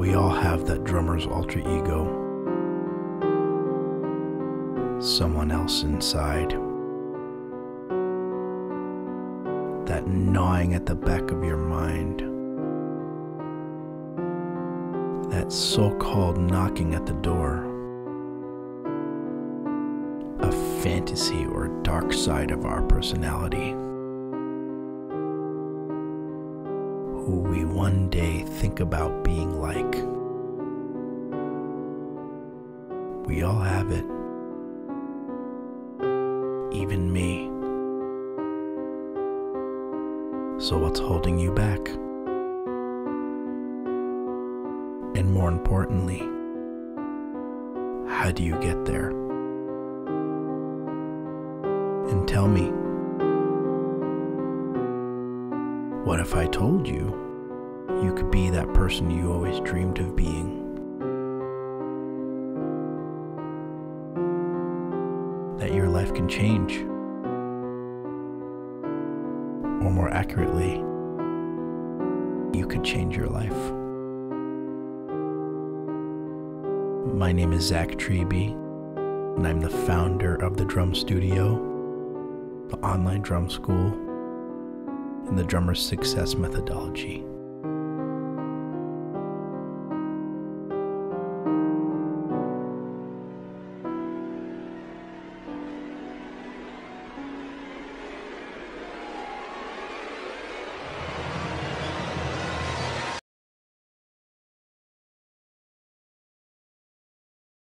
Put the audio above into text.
We all have that drummer's alter ego, someone else inside, that gnawing at the back of your mind, that so-called knocking at the door, a fantasy or dark side of our personality, who we one day think about being like. We all have it, even me. So what's holding you back? And more importantly, how do you get there? And tell me, what if I told you you could be that person you always dreamed of being? That your life can change. Or more accurately, you could change your life. My name is Treby, and I'm the founder of the Drum Studio, the online drum school, and the Drummer's Success Methodology.